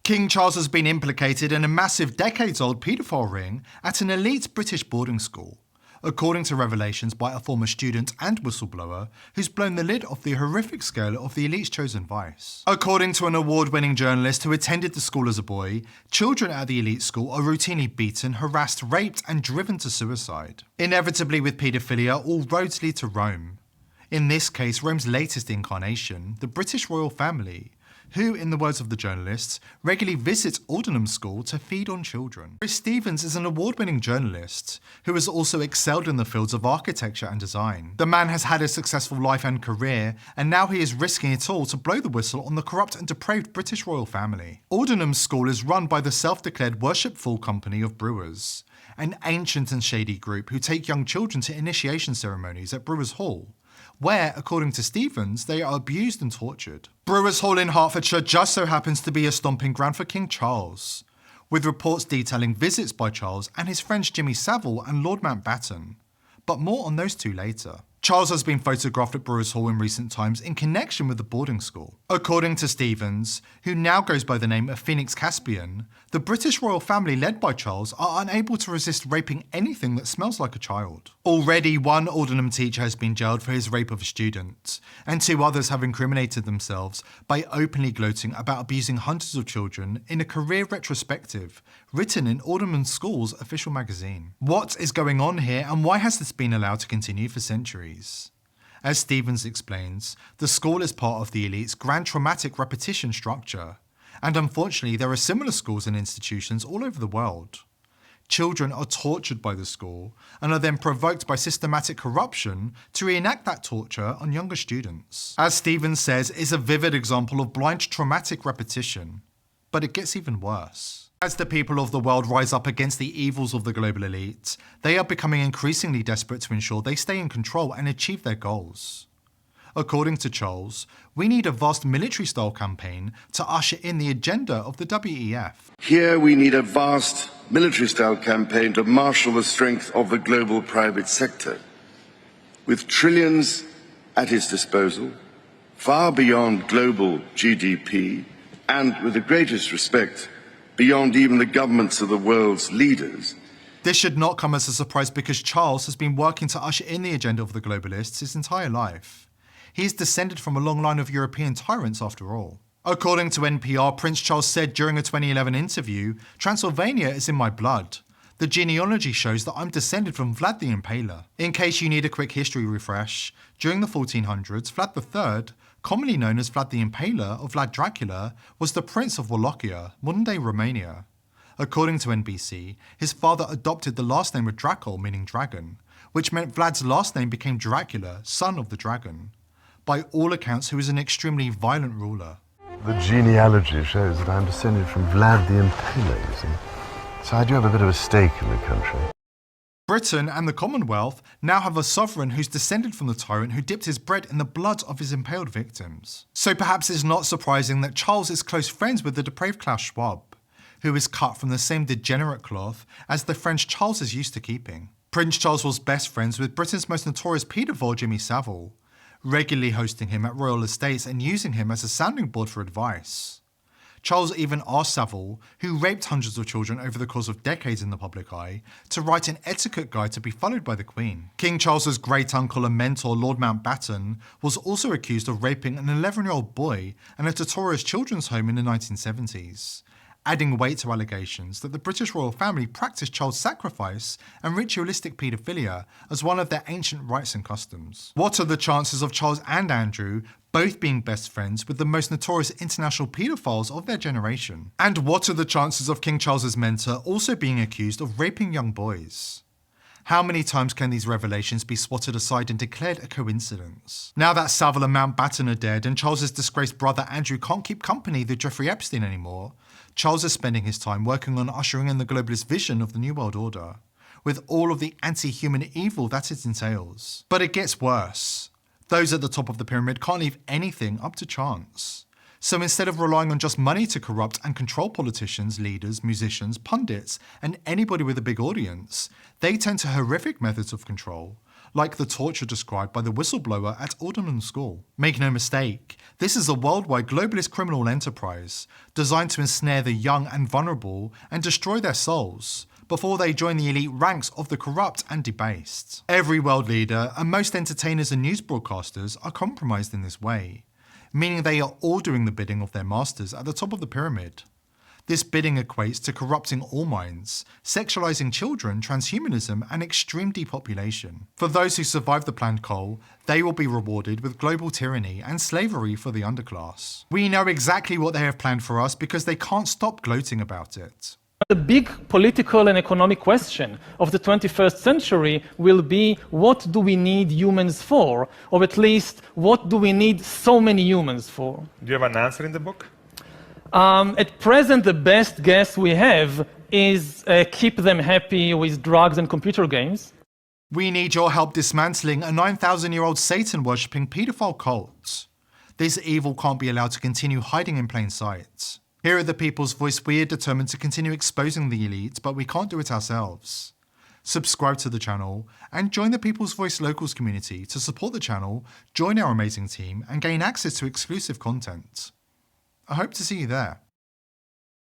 King Charles has been implicated in a massive decades-old paedophile ring at an elite British boarding school, according to revelations by a former student and whistleblower who's blown the lid off the horrific scale of the elite's chosen vice. According to an award-winning journalist who attended the school as a boy, children at the elite school are routinely beaten, harassed, raped and driven to suicide. Inevitably with paedophilia, all roads lead to Rome. In this case, Rome's latest incarnation, the British royal family, who, in the words of the journalists, regularly visits Aldenham School to feed on children. Chris Stevens is an award-winning journalist who has also excelled in the fields of architecture and design. The man has had a successful life and career, and now he is risking it all to blow the whistle on the corrupt and depraved British royal family. Aldenham School is run by the self-declared worshipful company of brewers, an ancient and shady group who take young children to initiation ceremonies at Brewers Hall, where, according to Stevens, they are abused and tortured. Brewers Hall in Hertfordshire just so happens to be a stomping ground for King Charles, with reports detailing visits by Charles and his friends Jimmy Savile and Lord Mountbatten. But more on those two later. Charles has been photographed at Brewers Hall in recent times in connection with the boarding school. According to Stevens, who now goes by the name of Phoenix Caspian, the British royal family led by Charles are unable to resist raping anything that smells like a child. Already, one Aldenham teacher has been jailed for his rape of a student, and two others have incriminated themselves by openly gloating about abusing hundreds of children in a career retrospective written in Aldenham School's official magazine. What is going on here, and why has this been allowed to continue for centuries? As Stevens explains, the school is part of the elite's grand traumatic repetition structure, and unfortunately there are similar schools and institutions all over the world. Children are tortured by the school and are then provoked by systematic corruption to reenact that torture on younger students. As Stevens says, it's a vivid example of blind traumatic repetition, but it gets even worse. As the people of the world rise up against the evils of the global elite, they are becoming increasingly desperate to ensure they stay in control and achieve their goals. According to Charles, we need a vast military-style campaign to usher in the agenda of the WEF. Here we need a vast military-style campaign to marshal the strength of the global private sector, with trillions at its disposal, far beyond global GDP, and with the greatest respect, beyond even the governments of the world's leaders. This should not come as a surprise because Charles has been working to usher in the agenda of the globalists his entire life. He is descended from a long line of European tyrants after all. According to NPR, Prince Charles said during a 2011 interview, "Transylvania is in my blood. The genealogy shows that I'm descended from Vlad the Impaler." In case you need a quick history refresh, during the 1400s, Vlad III, commonly known as Vlad the Impaler or Vlad Dracula, was the Prince of Wallachia, modern-day Romania. According to NBC, his father adopted the last name of Dracul, meaning dragon, which meant Vlad's last name became Dracula, son of the dragon. By all accounts, he was an extremely violent ruler. The genealogy shows that I'm descended from Vlad the Impaler, you see. So I do have a bit of a stake in the country. Britain and the Commonwealth now have a sovereign who's descended from the tyrant who dipped his bread in the blood of his impaled victims. So perhaps it's not surprising that Charles is close friends with the depraved Klaus Schwab, who is cut from the same degenerate cloth as the French Charles is used to keeping. Prince Charles was best friends with Britain's most notorious paedophile Jimmy Savile, regularly hosting him at royal estates and using him as a sounding board for advice. Charles even asked Savile, who raped hundreds of children over the course of decades in the public eye, to write an etiquette guide to be followed by the Queen. King Charles's great-uncle and mentor, Lord Mountbatten, was also accused of raping an 11-year-old boy in a notorious children's home in the 1970s, adding weight to allegations that the British royal family practiced child sacrifice and ritualistic paedophilia as one of their ancient rites and customs. What are the chances of Charles and Andrew both being best friends with the most notorious international paedophiles of their generation? And what are the chances of King Charles's mentor also being accused of raping young boys? How many times can these revelations be swatted aside and declared a coincidence? Now that Savile and Mountbatten are dead and Charles's disgraced brother Andrew can't keep company with Jeffrey Epstein anymore, Charles is spending his time working on ushering in the globalist vision of the New World Order, with all of the anti-human evil that it entails. But it gets worse. Those at the top of the pyramid can't leave anything up to chance. So instead of relying on just money to corrupt and control politicians, leaders, musicians, pundits, and anybody with a big audience, they turn to horrific methods of control, like the torture described by the whistleblower at Alderman School. Make no mistake, this is a worldwide globalist criminal enterprise designed to ensnare the young and vulnerable and destroy their souls before they join the elite ranks of the corrupt and debased. Every world leader and most entertainers and news broadcasters are compromised in this way, meaning they are all doing the bidding of their masters at the top of the pyramid. This bidding equates to corrupting all minds, sexualizing children, transhumanism, and extreme depopulation. For those who survive the planned cull, they will be rewarded with global tyranny and slavery for the underclass. We know exactly what they have planned for us because they can't stop gloating about it. The big political and economic question of the 21st century will be, what do we need humans for? Or at least, what do we need so many humans for? Do you have an answer in the book? At present, the best guess we have is keep them happy with drugs and computer games. We need your help dismantling a 9,000-year-old Satan-worshipping paedophile cult. This evil can't be allowed to continue hiding in plain sight. Here at The People's Voice, we are determined to continue exposing the elite, but we can't do it ourselves. Subscribe to the channel and join the People's Voice Locals community to support the channel, join our amazing team, and gain access to exclusive content. I hope to see you there.